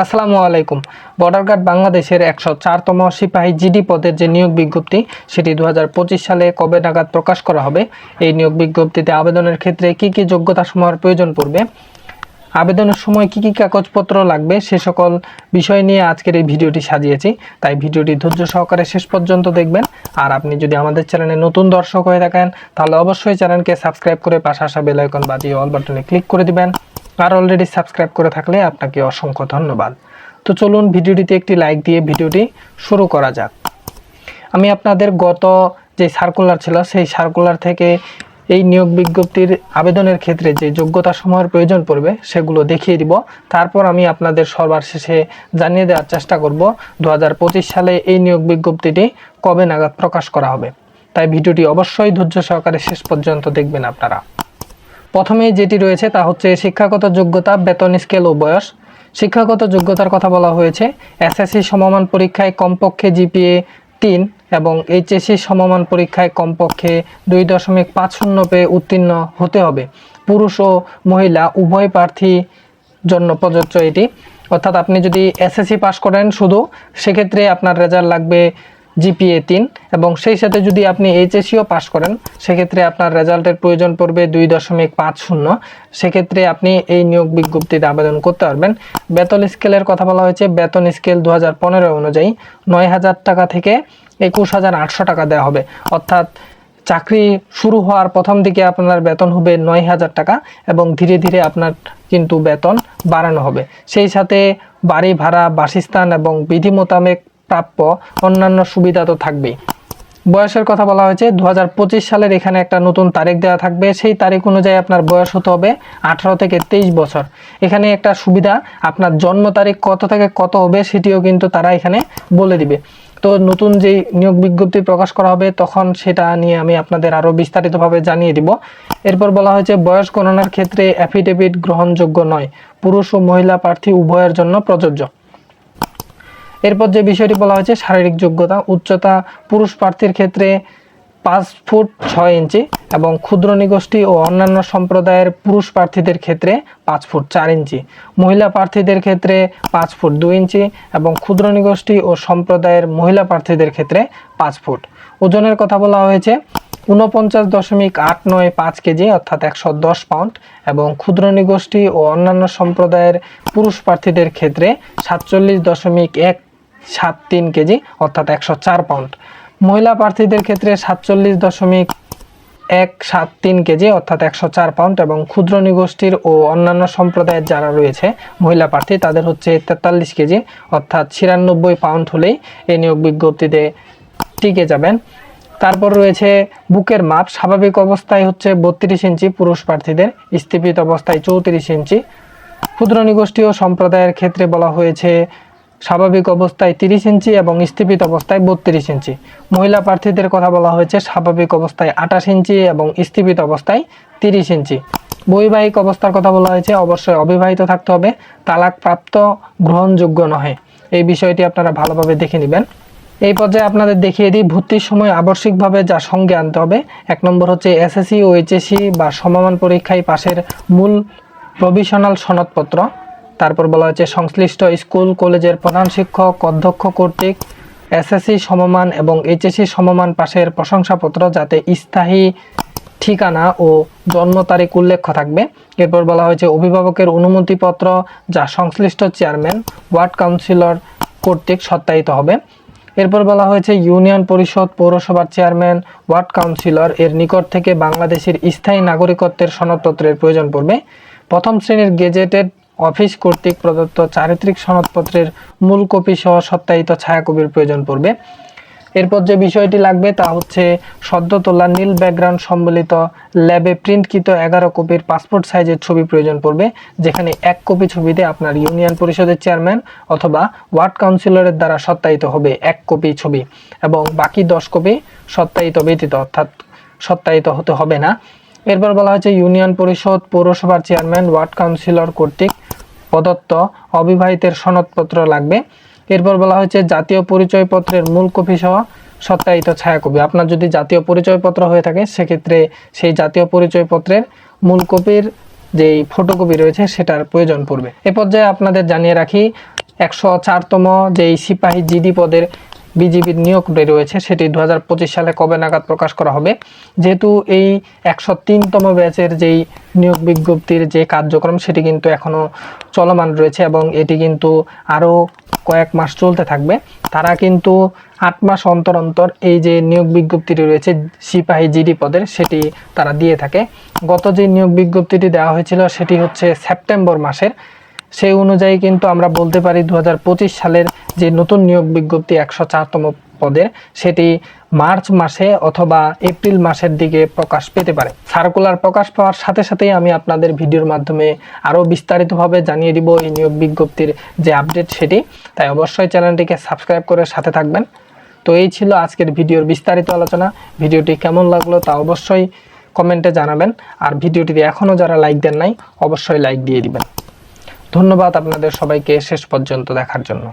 আসসালামু আলাইকুম। Border guard বাংলাদেশের 104তম সিপাহী জিডি পদের যে নিয়োগ বিজ্ঞপ্তি সেটি 2025 সালে কবে নাগাদ প্রকাশ করা হবে, এই নিয়োগ বিজ্ঞপ্তিতে আবেদনের ক্ষেত্রে কি কি যোগ্যতা সমূহের প্রয়োজন পড়বে, আবেদনের সময় কি কি কাগজপত্র লাগবে, সে সকল বিষয় নিয়ে আজকের এই ভিডিওটি সাজিয়েছি। তাই ভিডিওটি ধৈর্য সহকারে শেষ পর্যন্ত দেখবেন। আর আপনি যদি আমাদের চ্যানেলে নতুন দর্শক হয়ে থাকেন তাহলে অবশ্যই চ্যানেলকে সাবস্ক্রাইব করে পাশে আসা বেল আইকন বাজিয়ে অল বাটনে ক্লিক করে দিবেন। আর অলরেডি সাবস্ক্রাইব করে থাকলে আপনাকে অসংখ্য ধন্যবাদ। তো চলুন ভিডিওটিতে একটি লাইক দিয়ে ভিডিওটি শুরু করা যাক। আমি আপনাদের গত যে সার্কুলার ছিল সেই সার্কুলার থেকে এই নিয়োগ বিজ্ঞপ্তির আবেদনের ক্ষেত্রে যে যোগ্যতা সমূহের প্রয়োজন পড়বে সেগুলো দেখিয়ে দিব। তারপর আমি আপনাদের সবার শেষে জানিয়ে দেওয়ার চেষ্টা করব 2025 সালে এই নিয়োগ বিজ্ঞপ্তিটি কবে নাগাদ প্রকাশ করা হবে। তাই ভিডিওটি অবশ্যই ধৈর্য সহকারে শেষ পর্যন্ত দেখবেন আপনারা। প্রথমে যেটি রয়েছে তা হচ্ছে শিক্ষাগত যোগ্যতা, বেতন স্কেল ও বয়স। শিক্ষাগত যোগ্যতার কথা বলা হয়েছে এসএসসি সমমান পরীক্ষায় কমপক্ষে জিপিএ 3 এবং এইচএসসি সমমান পরীক্ষায় কমপক্ষে 2.50 পেয়ে উত্তীর্ণ হতে হবে। পুরুষ ও মহিলা উভয় প্রার্থী জন্য প্রযোজ্য এটি। অর্থাৎ আপনি যদি এসএসসি পাস করেন শুধু, সেক্ষেত্রে আপনার রেজাল্ট লাগবে জিপিএ 3 এবং সেই সাথে যদি আপনি এইচএসসিও পাস করেন সেক্ষেত্রে আপনার রেজাল্টের প্রয়োজন পড়বে 2.50। সেক্ষেত্রে আপনি এই নিয়োগ বিজ্ঞপ্তিতে আবেদন করতে পারবেন। বেতন স্কেলের কথা বলা হয়েছে বেতন স্কেল 2015 অনুযায়ী 9,000 টাকা থেকে 21,800 টাকা দেওয়া হবে। অর্থাৎ চাকরি শুরু হওয়ার প্রথম দিকে আপনার বেতন হবে 9,000 টাকা এবং ধীরে ধীরে আপনার কিন্তু বেতন বাড়ানো হবে। সেই সাথে বাড়ি ভাড়া, বাসস্থান এবং বিধি মোতাবেক প্রাপ্য অন্যান্য সুবিধা তো থাকবেই। বয়সের কথা বলা হয়েছে 2025 সালের এখানে একটা নতুন তারিখ দেওয়া থাকবে। সেই তারিখ অনুযায়ী আপনার বয়স হতে হবে 18 থেকে 23 বছর। এখানে একটা সুবিধা, আপনার জন্ম তারিখ কত থেকে কত হবে সেটিও কিন্তু তারা এখানে বলে দিবে। তো নতুন যেই নিয়োগ বিজ্ঞপ্তি প্রকাশ করা হবে তখন সেটা নিয়ে আমি আপনাদের আরও বিস্তারিতভাবে জানিয়ে দিব। এরপর বলা হয়েছে বয়স গণনার ক্ষেত্রে অ্যাফিডেভিট গ্রহণযোগ্য নয়, পুরুষ ও মহিলা প্রার্থী উভয়ের জন্য প্রযোজ্য। এরপর যে বিষয়টি বলা হয়েছে শারীরিক যোগ্যতা, উচ্চতা পুরুষ প্রার্থীর ক্ষেত্রে 5 ফুট 6 ইঞ্চি এবং ক্ষুদ্র নিগোষ্ঠী ও অন্যান্য সম্প্রদায়ের পুরুষ প্রার্থীদের ক্ষেত্রে 5 ফুট 4 ইঞ্চি, মহিলা প্রার্থীদের ক্ষেত্রে 5 ফুট 2 ইঞ্চি এবং ক্ষুদ্র নিগোষ্ঠী ও সম্প্রদায়ের মহিলা প্রার্থীদের ক্ষেত্রে 5 ফুট। ওজনের কথা বলা হয়েছে 49.895 কেজি অর্থাৎ 110 পাউন্ড এবং ক্ষুদ্র নিগোষ্ঠী ও অন্যান্য সম্প্রদায়ের পুরুষ প্রার্থীদের ক্ষেত্রে 47.173 কেজি অর্থাৎ 104 পাউন্ড। মহিলা প্রার্থীদের ক্ষেত্রে 47.173 কেজি অর্থাৎ 104 পাউন্ড এবং ক্ষুদ্র নিগোষ্ঠীর ও অন্যান্য সম্প্রদায়ের যারা রয়েছে মহিলা প্রার্থী তাদের হচ্ছে 43 কেজি অর্থাৎ 96 পাউন্ড হলেই এই নিয়োগ বিজ্ঞপ্তিতে টিকে যাবেন। তারপর রয়েছে বুকের মাপ, স্বাভাবিক অবস্থায় হচ্ছে 32 ইঞ্চি পুরুষ প্রার্থীদের, স্থিপিত অবস্থায় 34 ইঞ্চি। ক্ষুদ্র নিগোষ্ঠী ও সম্প্রদায়ের ক্ষেত্রে বলা হয়েছে স্বাভাবিক অবস্থায় 30 ইঞ্চি এবং স্থিপিত অবস্থায় 32 ইঞ্চি। মহিলা প্রার্থীদের কথা বলা হয়েছে স্বাভাবিক অবস্থায় 28 ইঞ্চি এবং স্থিপিত অবস্থায় 30 ইঞ্চি। বৈবাহিক অবস্থার কথা বলা হয়েছে অবশ্যই অবিবাহিত থাকতে হবে, তালাকপ্রাপ্ত গ্রহণযোগ্য নহে। এই বিষয়টি আপনারা ভালোভাবে দেখে নেবেন। এই পর্যায়ে আপনাদের দেখিয়ে দিই ভর্তির সময় আবশ্যিকভাবে যা সঙ্গে আনতে হবে। 1 নম্বর হচ্ছে এসএসসি ও এইচএসসি বা সমমান পরীক্ষায় পাশের মূল প্রভিশনাল সনদপত্র। তারপর বলা হচ্ছে সংশ্লিষ্ট স্কুল কলেজের প্রধান শিক্ষক অধ্যক্ষ কর্তৃক এসএসসি সমমান এবং এইচএসসি সমমান পাশের প্রশংসাপত্র যাতে স্থায়ী ঠিকানা ও জন্ম তারিখ উল্লেখ থাকবে। এরপর বলা হয়েছে অভিভাবকের অনুমতিপত্র যা সংশ্লিষ্ট চেয়ারম্যান ওয়ার্ড কাউন্সিলর কর্তৃক সত্যায়িত হবে। এরপর বলা হয়েছে ইউনিয়ন পরিষদ, পৌরসভার চেয়ারম্যান, ওয়ার্ড কাউন্সিলর এর নিকট থেকে বাংলাদেশের স্থায়ী নাগরিকত্বের সনদপত্রের প্রয়োজন পড়বে। প্রথম শ্রেণীর গেজেটেড অফিস কর্তৃক প্রদত্ত চারিত্রিক সনদপত্রের মূল কপি সহ সত্যায়িত ছায়াকপির প্রয়োজন পড়বে। এরপর যে বিষয়টি লাগবে তা হচ্ছে সদ্য তোলা নীল ব্যাকগ্রাউন্ড সম্বলিত ল্যাবে প্রিন্টকৃত 11 কপির পাসপোর্ট সাইজের ছবি প্রয়োজন পড়বে, যেখানে 1 কপি ছবিতে আপনার ইউনিয়ন পরিষদের চেয়ারম্যান অথবা ওয়ার্ড কাউন্সিলরের দ্বারা সত্যায়িত হবে 1 কপি ছবি এবং বাকি 10 কপি সত্যায়িত ব্যতীত অর্থাৎ সত্যায়িত হতে হবে না। এরপর বলা হয়েছে ইউনিয়ন পরিষদ, পৌরসভার চেয়ারম্যান, ওয়ার্ড কাউন্সিলর কর্তৃক প্রদত্ত অবিবাহিতের সনদপত্র লাগবে। এরপর বলা হয়েছে জাতীয় পরিচয়পত্রের মূল কপি সহ সত্যায়িত ছায়াকপি। আপনার যদি জাতীয় পরিচয়পত্র হয়ে থাকে সেক্ষেত্রে সেই জাতীয় পরিচয়পত্রের মূল কপির যেই ফটোকপি রয়েছে সেটার প্রয়োজন পড়বে। এ পর্যায়ে আপনাদের জানিয়ে রাখি 104তম যেই সিপাহী জিডি পদের বিজিবির নিয়োগ রয়েছে সেটি 2025 সালে কবে নাগাদ প্রকাশ করা হবে। যেহেতু এই 103তম ব্যাচের যেই নিয়োগ বিজ্ঞপ্তির যে কার্যক্রম সেটি কিন্তু এখনও চলমান রয়েছে এবং এটি কিন্তু আরও কয়েক মাস চলতে থাকবে। তারা কিন্তু 8 মাস অন্তর অন্তর এই যে নিয়োগ বিজ্ঞপ্তিটি রয়েছে সিপাহী জিডি পদের সেটি তারা দিয়ে থাকে। গত যে নিয়োগ বিজ্ঞপ্তিটি দেওয়া হয়েছিল সেটি হচ্ছে সেপ্টেম্বর মাসের। সেই অনুযায়ী কিন্তু আমরা বলতে পারি 2025 সালের যে নতুন নিয়োগ বিজ্ঞপ্তি 104তম পদের সেটি মার্চ মাসে অথবা এপ্রিল মাসের দিকে প্রকাশ পেতে পারে। সার্কুলার প্রকাশ পাওয়ার সাথে সাথেই আমি আপনাদের ভিডিওর মাধ্যমে আরও বিস্তারিতভাবে জানিয়ে দিব এই নিয়োগ বিজ্ঞপ্তির যে আপডেট সেটি। তাই অবশ্যই চ্যানেলটিকে সাবস্ক্রাইব করে সাথে থাকবেন। তো এই ছিল আজকের ভিডিওর বিস্তারিত আলোচনা। ভিডিওটি কেমন লাগলো তা অবশ্যই কমেন্টে জানাবেন। আর ভিডিওটিতে এখনও যারা লাইক দেন নাই অবশ্যই লাইক দিয়ে দিবেন। ধন্যবাদ আপনাদের সবাইকে শেষ পর্যন্ত দেখার জন্য।